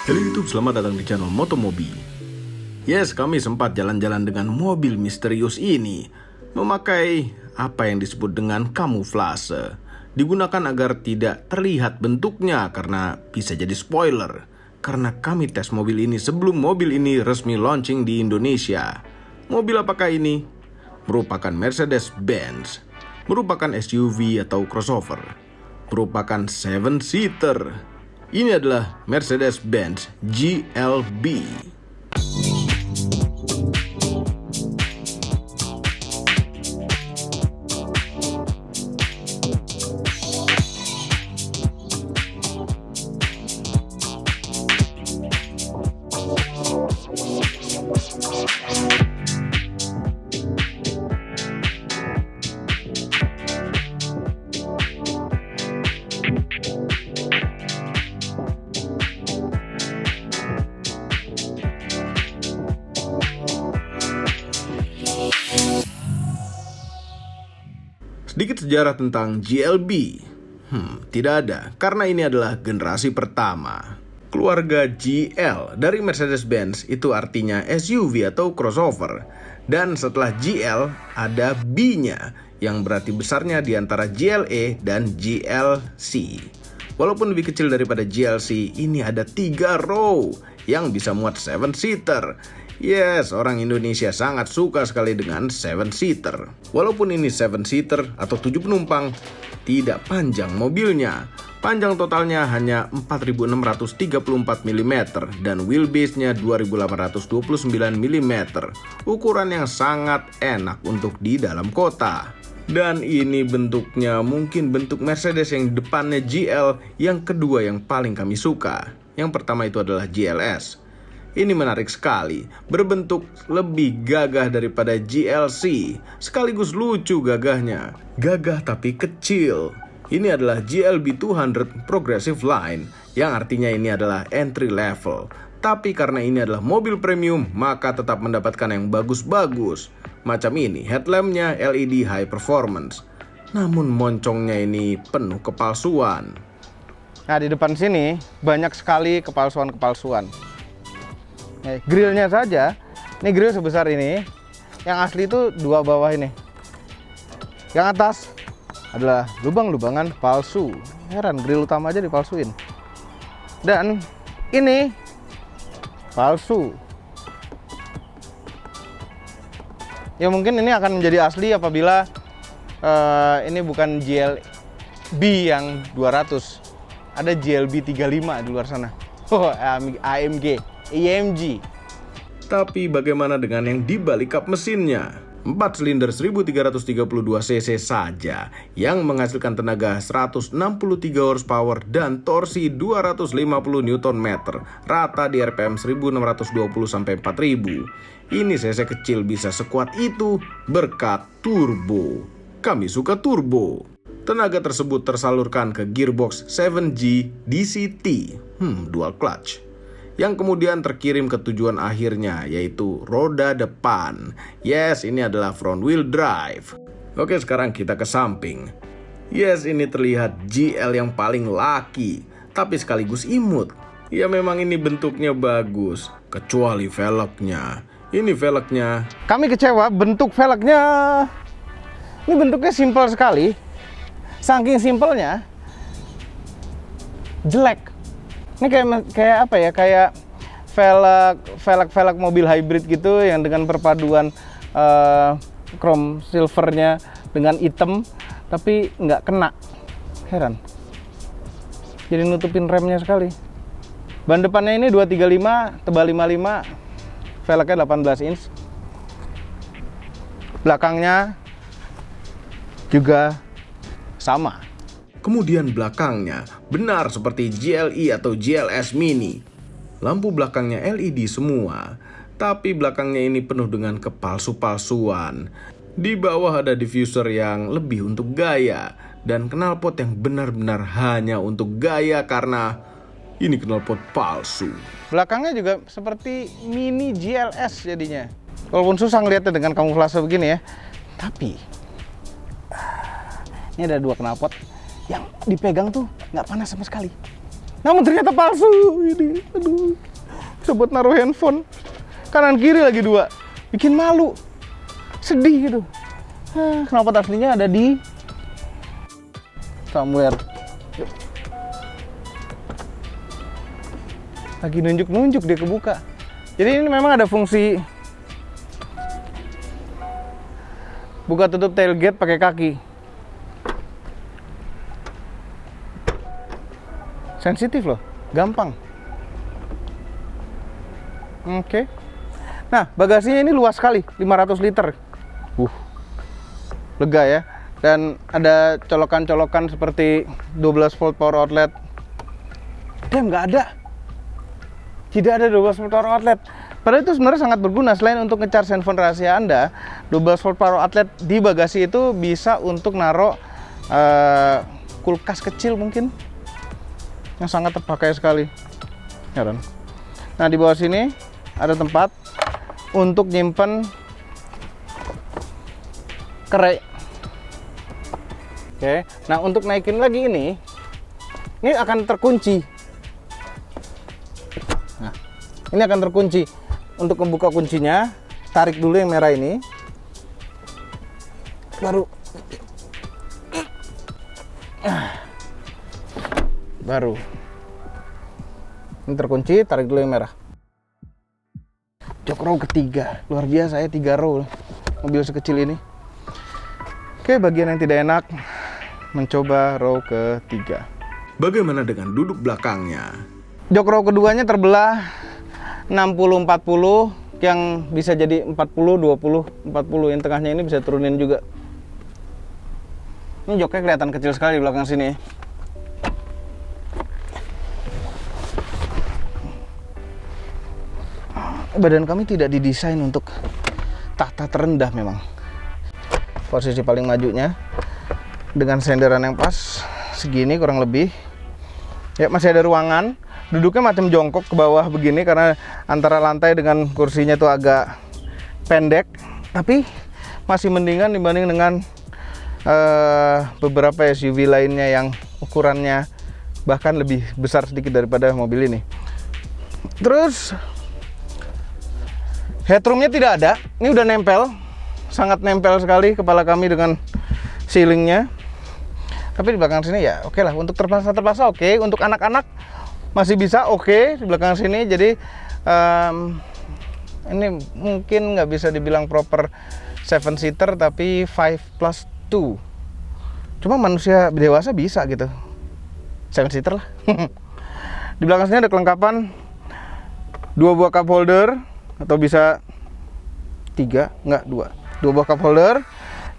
Halo YouTube, selamat datang di channel Motomobi. Yes, kami sempat jalan-jalan dengan mobil misterius ini, memakai apa yang disebut dengan kamuflase. Digunakan agar tidak terlihat bentuknya karena bisa jadi spoiler. Karena kami tes mobil ini sebelum mobil ini resmi launching di Indonesia. Mobil apakah ini? Merupakan Mercedes-Benz. Merupakan SUV atau crossover. Merupakan 7-seater. Ini adalah Mercedes-Benz GLB. Sedikit sejarah tentang GLB. Tidak ada, karena ini adalah generasi pertama. Keluarga GL dari Mercedes-Benz itu artinya SUV atau crossover. Dan setelah GL ada B-nya, yang berarti besarnya di antara GLE dan GLC. Walaupun lebih kecil daripada GLC, ini ada 3 row yang bisa muat 7-seater. Yes, orang Indonesia sangat suka sekali dengan 7-seater. Walaupun ini 7-seater atau 7 penumpang, tidak panjang mobilnya. Panjang totalnya hanya 4.634 mm dan wheelbase-nya 2.829 mm. Ukuran yang sangat enak untuk di dalam kota. Dan ini bentuknya mungkin bentuk Mercedes yang depannya GL, yang kedua yang paling kami suka. Yang pertama itu adalah GLS. Ini menarik sekali, berbentuk lebih gagah daripada GLC, sekaligus lucu gagahnya. Gagah tapi kecil. Ini adalah GLB 200 Progressive Line, yang artinya ini adalah entry level. Tapi karena ini adalah mobil premium, maka tetap mendapatkan yang bagus-bagus. Macam ini, headlampnya LED high performance. Namun moncongnya ini penuh kepalsuan. Nah, di depan sini banyak sekali kepalsuan-kepalsuan. Grillnya saja, ini grill sebesar ini, yang asli itu 2 bawah ini. Yang atas adalah lubang-lubangan palsu. Heran, grill utama aja dipalsuin. Dan ini palsu. Ya mungkin ini akan menjadi asli apabila ini bukan GLB yang 200. Ada GLB 35 di luar sana. Oh, AMG. IMG. Tapi bagaimana dengan yang di balik kap mesinnya? 4 silinder 1332 cc saja yang menghasilkan tenaga 163 horsepower dan torsi 250 Nm, rata di RPM 1620 sampai 4000. Ini cc kecil bisa sekuat itu berkat turbo. Kami suka turbo. Tenaga tersebut tersalurkan ke gearbox 7G DCT, dual clutch, yang kemudian terkirim ke tujuan akhirnya, yaitu roda depan. Yes, ini adalah front wheel drive. Oke, sekarang kita ke samping. Yes, ini terlihat GL yang paling laki, tapi sekaligus imut. Ya memang ini bentuknya bagus, kecuali velgnya. Ini velgnya. Kami kecewa bentuk velgnya. Ini bentuknya simpel sekali. Saking simpelnya, jelek. Ini kayak apa ya? Kayak velg mobil hybrid gitu yang dengan perpaduan chrome silvernya dengan hitam, tapi nggak kena. Heran. Jadi nutupin remnya sekali. Ban depannya ini 235, tebal 55, velgnya 18 inch. Belakangnya juga sama. Kemudian belakangnya, benar seperti GLE atau GLS Mini. Lampu belakangnya LED semua, tapi belakangnya ini penuh dengan kepalsu-palsuan. Di bawah ada diffuser yang lebih untuk gaya, dan knalpot yang benar-benar hanya untuk gaya karena ini knalpot palsu. Belakangnya juga seperti Mini GLS jadinya. Walaupun susah ngeliatnya dengan kamuflase begini ya, tapi ini ada 2 knalpot yang dipegang tuh nggak panas sama sekali. Namun ternyata palsu ini. Aduh. Bisa buat naruh handphone. Kanan kiri lagi 2. Bikin malu. Sedih gitu. Kenapa aslinya ada di somewhere. Yuk. Lagi nunjuk-nunjuk dia kebuka. Jadi ini memang ada fungsi buka tutup tailgate pakai kaki. Sensitif loh, gampang. Oke. Nah, bagasinya ini luas sekali, 500 liter. Lega ya. Dan ada colokan-colokan seperti 12 volt power outlet. Nggak ada. Tidak ada 12 volt power outlet. Padahal itu sebenarnya sangat berguna. Selain untuk nge-charge handphone rahasia Anda, 12 volt power outlet di bagasi itu bisa untuk naruh kulkas kecil mungkin, yang sangat terpakai sekali. Ya kan? Nah, di bawah sini ada tempat untuk nyimpen kerai. Oke. Nah, untuk naikin lagi ini akan terkunci. Nah, ini akan terkunci. Untuk membuka kuncinya, tarik dulu yang merah ini. Baru. Ini terkunci, tarik dulu yang merah. Jok row ketiga. Luar biasa ya, 3 row mobil sekecil ini. Oke, bagian yang tidak enak, mencoba row ketiga. Bagaimana dengan duduk belakangnya? Jok row keduanya terbelah 60-40, yang bisa jadi 40-20-40. Yang tengahnya ini bisa turunin juga. Ini joknya kelihatan kecil sekali di belakang sini. Badan kami tidak didesain untuk tahta terendah memang. Posisi paling majunya dengan senderan yang pas segini kurang lebih. Ya, masih ada ruangan. Duduknya macam jongkok ke bawah begini karena antara lantai dengan kursinya tuh agak pendek, tapi masih mendingan dibanding dengan beberapa SUV lainnya yang ukurannya bahkan lebih besar sedikit daripada mobil ini. Terus headroomnya tidak ada. Ini udah nempel, sangat nempel sekali kepala kami dengan ceilingnya. Tapi di belakang sini ya oke lah, untuk terpaksa oke, untuk anak-anak masih bisa oke di belakang sini. Jadi ini mungkin nggak bisa dibilang proper 7 seater, tapi 5+2. Cuma manusia dewasa bisa gitu 7 seater lah. Di belakang sini ada kelengkapan 2 buah cup holder, atau bisa 3, enggak 2 buah cup holder.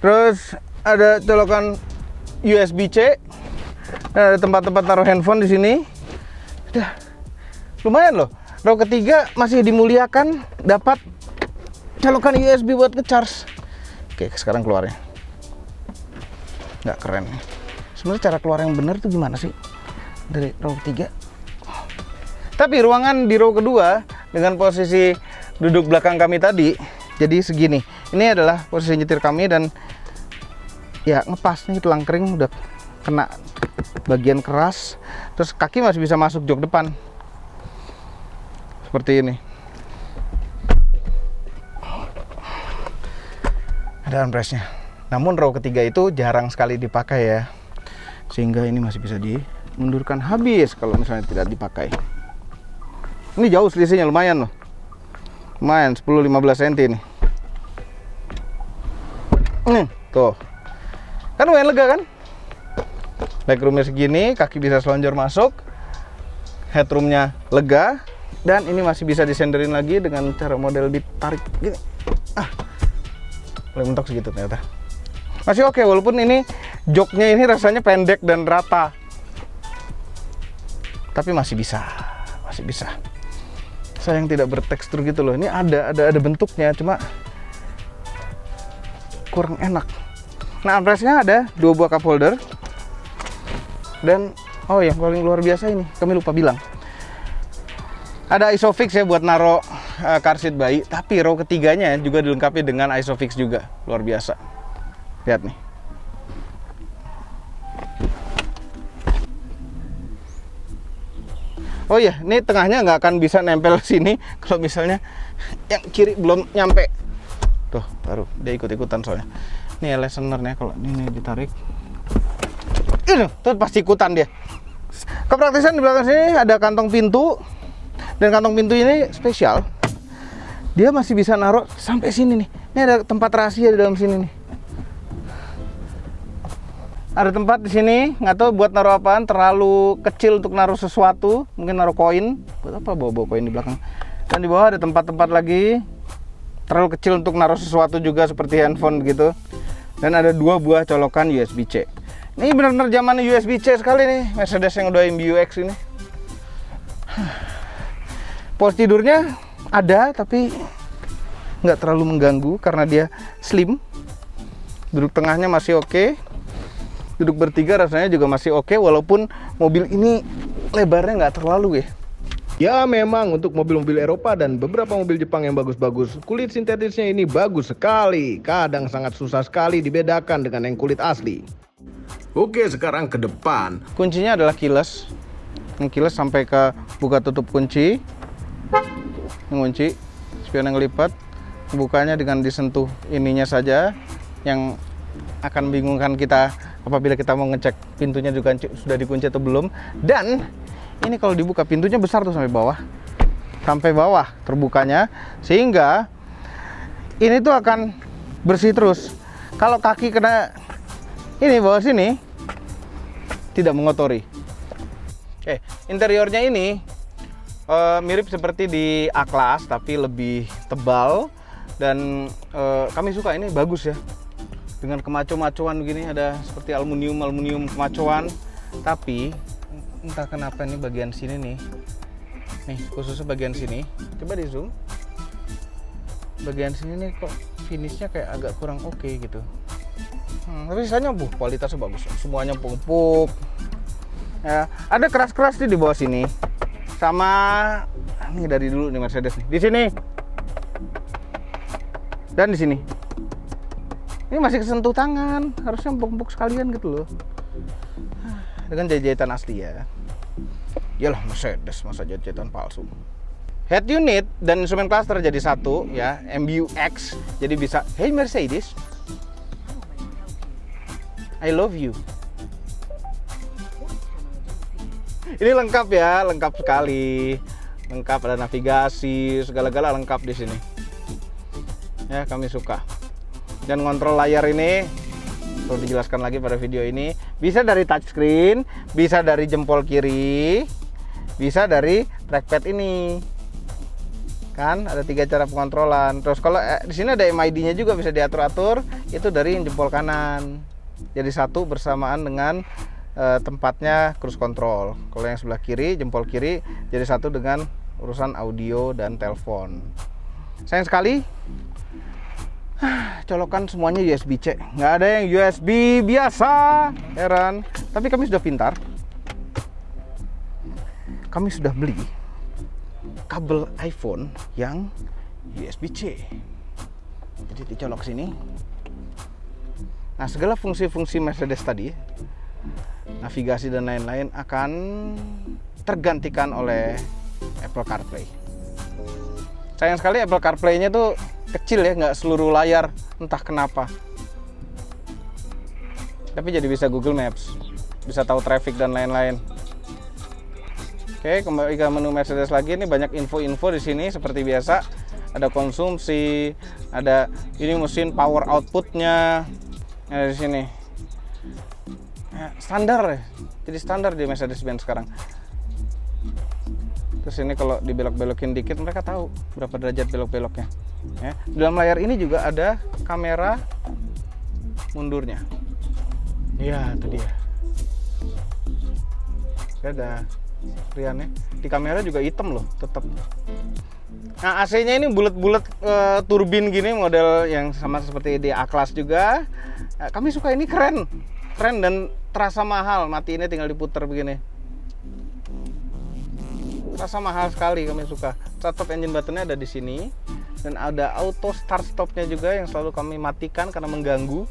Terus ada colokan USB-C. Ada tempat-tempat taruh handphone di sini. Udah lumayan loh. Row ketiga masih dimuliakan, dapat colokan USB buat nge-charge. Oke, sekarang keluarnya. Nggak keren. Sebenarnya cara keluar yang benar tuh gimana sih dari row ketiga? Tapi ruangan di row kedua dengan posisi duduk belakang kami tadi jadi segini. Ini adalah posisi nyetir kami dan ya ngepas nih, tulang kering udah kena bagian keras. Terus kaki masih bisa masuk jok depan seperti ini. Ada armrestnya. Namun row ketiga itu jarang sekali dipakai ya, sehingga ini masih bisa dimundurkan habis kalau misalnya tidak dipakai. Ini jauh selisihnya, lumayan loh. Lumayan 10-15 cm nih. Tuh. Kan lumayan lega kan? Legroomnya segini, kaki bisa selonjor masuk. Headroomnya lega. Dan ini masih bisa disenderin lagi dengan cara model ditarik gini. Boleh mentok segitu ternyata. Masih oke, walaupun ini joknya ini rasanya pendek dan rata. Tapi masih bisa. Masih bisa. Sayang tidak bertekstur gitu loh. Ini ada bentuknya, cuma kurang enak. Nah, armrestnya ada 2 buah cup holder. Dan yang paling luar biasa ini, kami lupa bilang. Ada isofix ya buat naro car seat bayi, tapi row ketiganya juga dilengkapi dengan isofix juga. Luar biasa. Lihat nih. Oh iya, ini tengahnya nggak akan bisa nempel sini kalau misalnya yang kiri belum nyampe. Tuh, baru dia ikut-ikutan soalnya. Ini listener-nya kalau ini ditarik. Tuh pasti ikutan dia. Kepraktisan di belakang sini ada kantong pintu. Dan kantong pintu ini spesial. Dia masih bisa naruh sampai sini nih. Ini ada tempat rahasia di dalam sini nih. Ada tempat di sini, nggak tahu buat naruh apaan, terlalu kecil untuk naruh sesuatu, mungkin naruh koin. Buat apa bawa koin di belakang? Dan di bawah ada tempat-tempat lagi, terlalu kecil untuk naruh sesuatu juga seperti handphone gitu. Dan ada 2 buah colokan USB-C. Ini benar-benar zaman USB-C sekali nih, Mercedes yang udah MBUX ini. Pos tidurnya ada, tapi nggak terlalu mengganggu karena dia slim. Duduk tengahnya masih oke. Duduk bertiga rasanya juga masih oke, walaupun mobil ini lebarnya nggak terlalu ya. Ya memang untuk mobil-mobil Eropa dan beberapa mobil Jepang yang bagus-bagus, kulit sintetisnya ini bagus sekali. Kadang sangat susah sekali dibedakan dengan yang kulit asli. Oke, sekarang ke depan. Kuncinya adalah keyless. Yang keyless sampai ke buka tutup kunci. Mengunci, spion yang lipat. Bukanya dengan disentuh ininya saja, yang akan bingungkan kita apabila kita mau ngecek pintunya juga sudah dikunci atau belum. Dan ini kalau dibuka pintunya besar tuh sampai bawah terbukanya, sehingga ini tuh akan bersih terus. Kalau kaki kena ini bawah sini tidak mengotori. Interiornya ini mirip seperti di A-Class tapi lebih tebal, dan kami suka, ini bagus ya. Dengan kemaco-macoan begini, ada seperti aluminium kemacoan, tapi entah kenapa ini bagian sini nih, khususnya bagian sini, coba di zoom, bagian sini nih kok finishnya kayak agak kurang oke gitu. Tapi sisanya kualitasnya bagus, semuanya empuk-empuk. Ya, ada keras-keras di bawah sini, sama ini dari dulu nih Mercedes nih, di sini dan di sini. Ini masih kesentuh tangan, harusnya empuk-empuk sekalian gitu loh. Dengan jahitan asli ya. Yalah Mercedes, masa jahitan palsu. Head unit dan instrument cluster jadi satu ya, MBUX. Jadi bisa, hey Mercedes, I love you. Ini lengkap ya, lengkap sekali. Lengkap, ada navigasi, segala-gala lengkap di sini. Ya, kami suka. Dan kontrol layar ini perlu dijelaskan lagi pada video ini, bisa dari touchscreen, bisa dari jempol kiri, bisa dari trackpad ini. Kan ada 3 cara pengontrolan. Terus kalau di sini ada MID-nya juga, bisa diatur-atur, itu dari jempol kanan. Jadi satu bersamaan dengan tempatnya cruise control. Kalau yang sebelah kiri, jempol kiri, jadi satu dengan urusan audio dan telepon. Sayang sekali colokan semuanya USB-C, nggak ada yang USB biasa, heran. Tapi kami sudah pintar, kami sudah beli kabel iPhone yang USB-C, jadi dicolok sini. Nah, segala fungsi-fungsi Mercedes tadi, navigasi dan lain-lain akan tergantikan oleh Apple CarPlay. Sayang sekali Apple CarPlay-nya tuh kecil ya, nggak seluruh layar, entah kenapa. Tapi jadi bisa Google Maps, bisa tahu traffic dan lain-lain. Oke, kembali ke menu Mercedes lagi. Ini banyak info-info di sini seperti biasa. Ada konsumsi, ada ini mesin power outputnya. Ada di sini. Ya, standar ya. Jadi standar di Mercedes-Benz sekarang. Terus ini kalau dibelok-belokin dikit, mereka tahu berapa derajat belok-beloknya. Ya. Di dalam layar ini juga ada kamera mundurnya. Iya, itu dia. Ada Riannya. Di kamera juga hitam loh, tetap. Nah, AC-nya ini bulat-bulat turbin gini, model yang sama seperti di A-Class juga. Nah, kami suka, ini keren dan terasa mahal. Matiinnya tinggal diputer begini. Terasa mahal sekali, kami suka. Start engine buttonnya ada di sini, dan ada auto start stopnya juga yang selalu kami matikan karena mengganggu.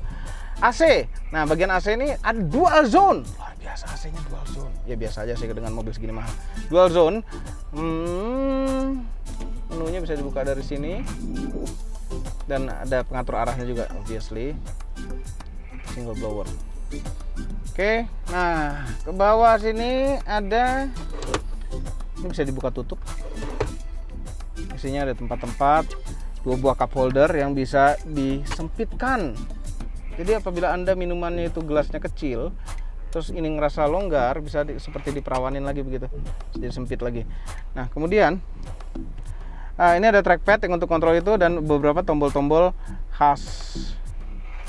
AC. Nah, bagian AC ini ada dual zone. Luar biasa, AC-nya dual zone. Ya biasa aja sih dengan mobil segini mahal. Dual zone. Menunya bisa dibuka dari sini. Dan ada pengatur arahnya juga, obviously. Single blower. Oke, nah ke bawah sini ada, ini bisa dibuka tutup. Isinya ada tempat-tempat, 2 buah cup holder yang bisa disempitkan. Jadi apabila Anda minumannya itu gelasnya kecil, terus ini ngerasa longgar, bisa seperti diperawanin lagi begitu, jadi sempit lagi. Nah kemudian ini ada trackpad yang untuk kontrol itu dan beberapa tombol-tombol khas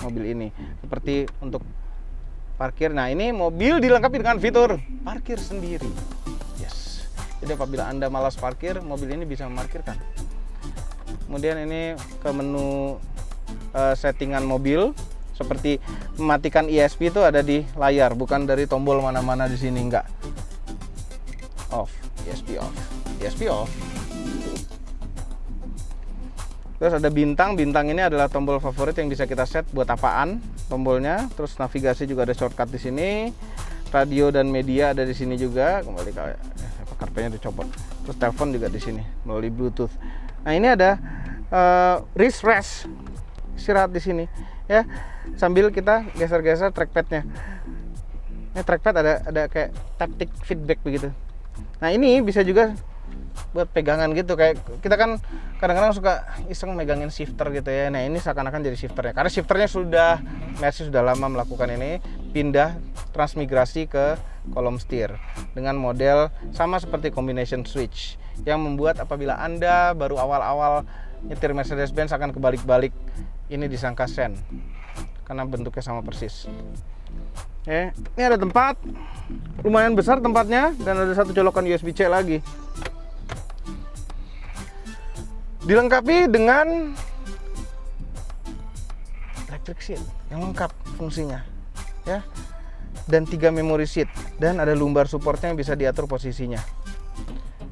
mobil ini, seperti untuk parkir. Nah ini mobil dilengkapi dengan fitur parkir sendiri. Yes. Jadi apabila Anda malas parkir, mobil ini bisa memarkirkan. Kemudian ini ke menu settingan mobil, seperti mematikan ESP itu ada di layar, bukan dari tombol mana-mana di sini, enggak. Off, ESP off, ESP off. Terus ada bintang ini adalah tombol favorit yang bisa kita set buat apaan tombolnya. Terus navigasi juga ada shortcut di sini. Radio dan media ada di sini juga. Kembali ke kartunya dicopot. Terus telepon juga di sini melalui Bluetooth. Nah ini ada wrist rest, istirahat di sini ya. Sambil kita geser-geser trackpadnya. Ini trackpad ada kayak taptic feedback begitu. Nah ini bisa juga buat pegangan gitu, kayak kita kan kadang-kadang suka iseng megangin shifter gitu ya. Nah ini seakan-akan jadi shifternya, karena shifternya Mercy sudah lama melakukan ini, pindah transmigrasi ke kolom setir dengan model sama seperti combination switch, yang membuat apabila Anda baru awal-awal nyetir Mercedes-Benz akan kebalik-balik, ini disangka sen karena bentuknya sama persis. Ini ada tempat lumayan besar tempatnya, dan ada satu colokan USB-C lagi. Dilengkapi dengan electric seat yang lengkap fungsinya ya, dan 3 memory seat, dan ada lumbar supportnya yang bisa diatur posisinya.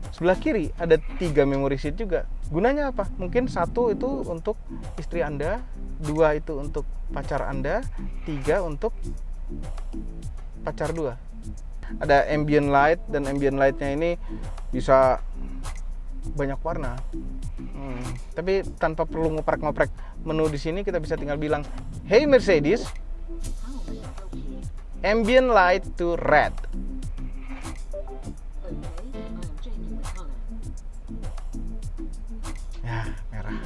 Sebelah kiri ada 3 memory seat juga. Gunanya apa? Mungkin 1 itu untuk istri Anda, 2 itu untuk pacar Anda, 3 untuk pacar 2. Ada ambient light, dan ambient lightnya ini bisa banyak warna. Tapi tanpa perlu ngoprek-ngoprek menu di sini, kita bisa tinggal bilang, "Hey Mercedes, ambient light to red." Ya, merah.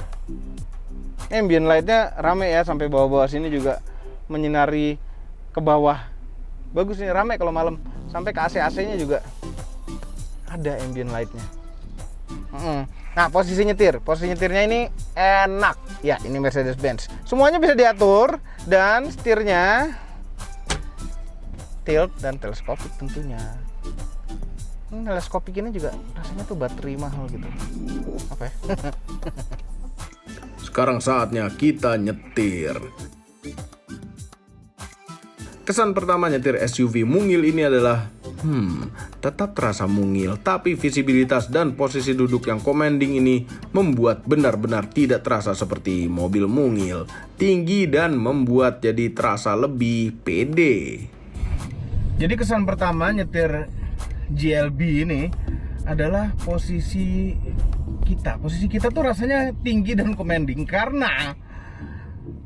Ambient lightnya rame ya, sampai bawah-bawah sini juga menyinari ke bawah. Bagus nih, rame kalau malam. Sampai ke AC-AC-nya juga ada ambient lightnya. Nah, posisi nyetirnya ini enak ya, ini Mercedes-Benz. Semuanya bisa diatur, dan setirnya tilt dan teleskopik tentunya. Teleskopik ini juga rasanya tuh baterai mahal gitu. Apa ya? Sekarang saatnya kita nyetir. Kesan pertama nyetir SUV mungil ini adalah tetap terasa mungil, tapi visibilitas dan posisi duduk yang commanding ini membuat benar-benar tidak terasa seperti mobil mungil, tinggi dan membuat jadi terasa lebih pede. Jadi kesan pertama nyetir GLB ini adalah posisi kita. Posisi kita tuh rasanya tinggi dan commanding karena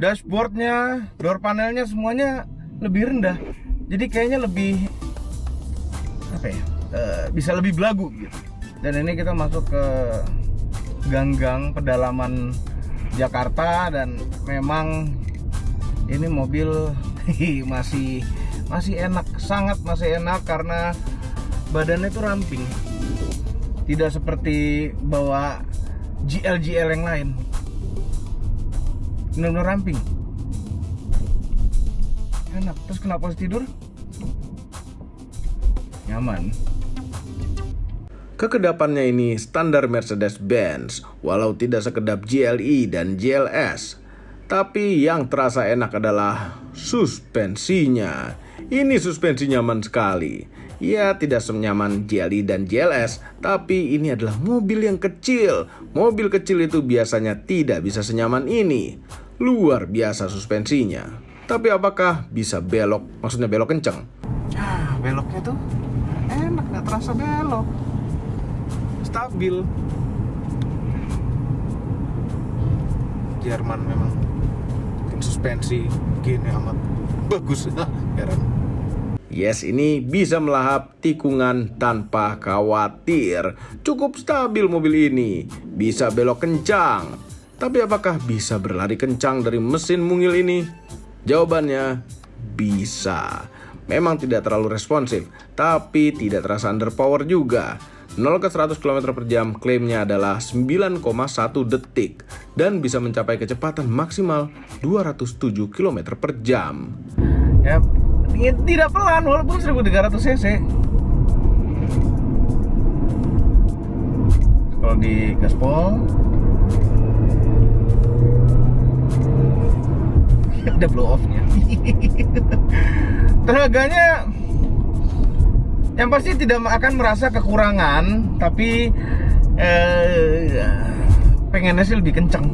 dashboardnya, door panelnya semuanya lebih rendah. Jadi kayaknya lebih bisa lebih belagu gitu. Dan ini kita masuk ke gang-gang pedalaman Jakarta, dan memang ini mobil masih enak, sangat masih enak karena badannya itu ramping. Tidak seperti bawa GL yang lain. Benar-benar ramping. Enak. Terus kena posisi tidur nyaman. Kekedapannya ini standar Mercedes-Benz, walau tidak sekedap GLE dan GLS. Tapi yang terasa enak adalah suspensinya. Ini suspensi nyaman sekali. Ya, tidak senyaman GLE dan GLS, tapi ini adalah mobil yang kecil. Mobil kecil itu biasanya tidak bisa senyaman ini. Luar biasa suspensinya. Tapi apakah bisa belok? Maksudnya belok kencang? Beloknya tuh enak, nggak terasa belok, stabil. Jerman memang tim suspensi gini amat bagus. Heran. Yes, ini bisa melahap tikungan tanpa khawatir. Cukup stabil mobil ini, bisa belok kencang. Tapi apakah bisa berlari kencang dari mesin mungil ini? Jawabannya bisa. Memang tidak terlalu responsif, tapi tidak terasa underpower juga. 0 ke 100 km per jam klaimnya adalah 9,1 detik dan bisa mencapai kecepatan maksimal 207 km per jam. Ya, tidak pelan walaupun 1300 cc. Kalau di gaspol ada blow off-nya. Tenaganya yang pasti tidak akan merasa kekurangan, tapi pengennya sih lebih kencang.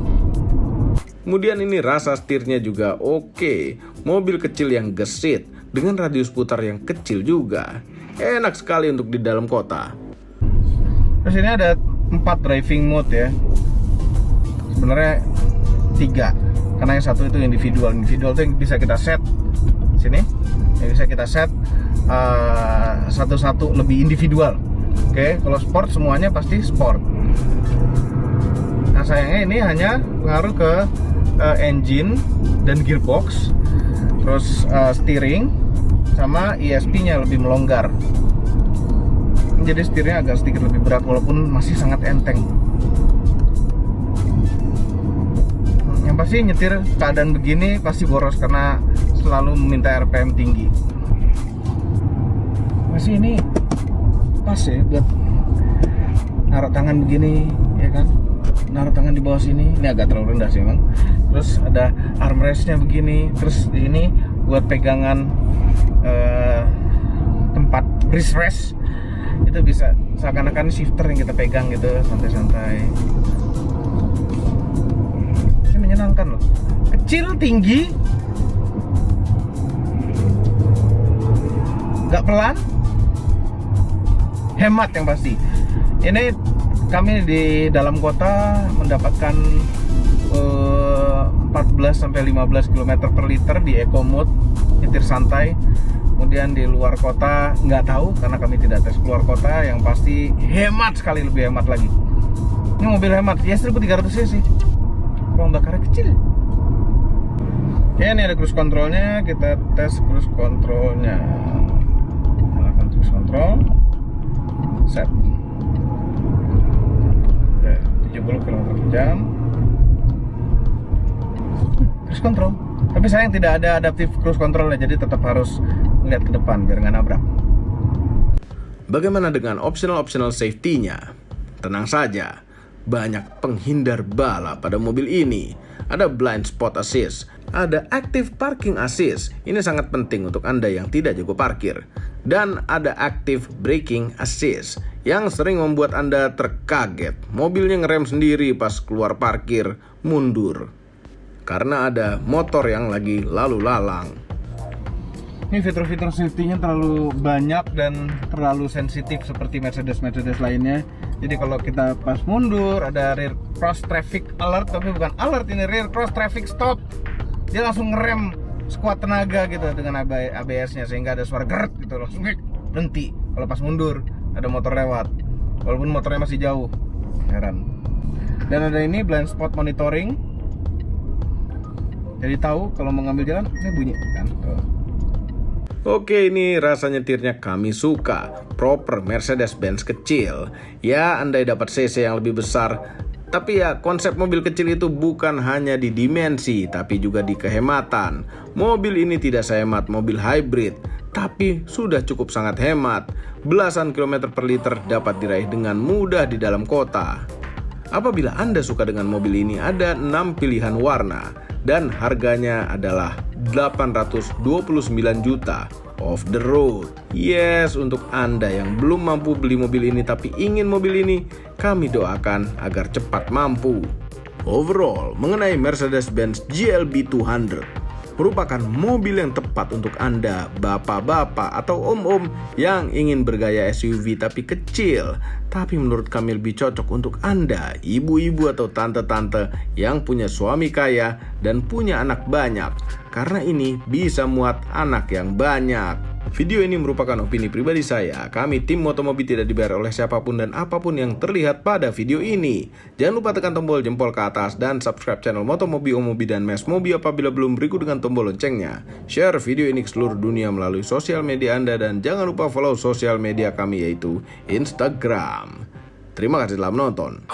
Kemudian ini rasa setirnya juga oke. Mobil kecil yang gesit dengan radius putar yang kecil juga. Enak sekali untuk di dalam kota. Terus ini ada 4 driving mode ya. Sebenarnya 3, karena yang satu itu individual. Individual itu yang bisa kita set sini, yang bisa kita set satu-satu lebih individual. Oke, kalau sport semuanya pasti sport. Nah sayangnya ini hanya pengaruh ke engine dan gearbox, terus steering sama ESP-nya lebih melonggar. Jadi setirnya agak sedikit lebih berat walaupun masih sangat enteng. Yang pasti nyetir keadaan begini pasti boros karena selalu meminta RPM tinggi. Masih ini pas ya buat naruh tangan begini, ya kan? Naruh tangan di bawah sini, ini agak terlalu rendah sih emang. Terus ada armrestnya begini, terus ini buat pegangan tempat wrist rest, itu bisa seakan-akan shifter yang kita pegang gitu, santai-santai. Ini menyenangkan loh, kecil, tinggi, nggak pelan, hemat yang pasti. Ini kami di dalam kota mendapatkan 14-15 km per liter di eco mode, nyetir santai. Kemudian di luar kota nggak tahu karena kami tidak tes keluar kota. Yang pasti hemat sekali, lebih hemat lagi. Ini mobil hemat ya, 1300 cc, ruang bakarnya kecil. Ya, ini ada cruise controlnya, kita tes cruise controlnya. Nyalakan cruise control, set. 70 km per jam. Cruise control. Tapi sayang tidak ada adaptive cruise control ya, jadi tetap harus melihat ke depan biar nggak nabrak. Bagaimana dengan optional safety-nya? Tenang saja, banyak penghindar bala pada mobil ini. Ada blind spot assist, ada active parking assist. Ini sangat penting untuk Anda yang tidak jago parkir. Dan ada active braking assist yang sering membuat Anda terkaget. Mobilnya ngerem sendiri pas keluar parkir, mundur. Karena ada motor yang lagi lalu lalang. Ini fitur-fitur safety-nya terlalu banyak dan terlalu sensitif seperti Mercedes lainnya. Jadi kalau kita pas mundur ada rear cross traffic alert, tapi bukan alert, ini rear cross traffic stop. Dia langsung ngerem sekuat tenaga gitu dengan ABS-nya sehingga ada suara geret gitu, langsung berhenti kalau pas mundur ada motor lewat walaupun motornya masih jauh. Heran. Dan ada ini blind spot monitoring. Jadi tahu kalau mau ngambil jalan ini bunyi kan. Tuh. Oke, ini rasa nyetirnya kami suka. Proper Mercedes-Benz kecil. Ya, andai dapat cc yang lebih besar. Tapi ya, konsep mobil kecil itu bukan hanya di dimensi, tapi juga di kehematan. Mobil ini tidak sehemat mobil hybrid, tapi sudah cukup sangat hemat. Belasan kilometer per liter dapat diraih dengan mudah di dalam kota. Apabila Anda suka dengan mobil ini, ada 6 pilihan warna. Dan harganya adalah 829 juta off the road. Yes, untuk Anda yang belum mampu beli mobil ini tapi ingin mobil ini, kami doakan agar cepat mampu. Overall, mengenai Mercedes-Benz GLB 200, merupakan mobil yang tepat untuk Anda, bapak-bapak atau om-om yang ingin bergaya SUV tapi kecil. Tapi menurut kami lebih cocok untuk Anda, ibu-ibu atau tante-tante yang punya suami kaya dan punya anak banyak. Karena ini bisa muat anak yang banyak. Video ini merupakan opini pribadi saya. Kami tim Motomobi tidak dibayar oleh siapapun dan apapun yang terlihat pada video ini. Jangan lupa tekan tombol jempol ke atas dan subscribe channel Motomobi, Omobi, dan Mes Mobi apabila belum, berikut dengan tombol loncengnya. Share video ini ke seluruh dunia melalui sosial media Anda dan jangan lupa follow sosial media kami yaitu Instagram. Terima kasih telah menonton.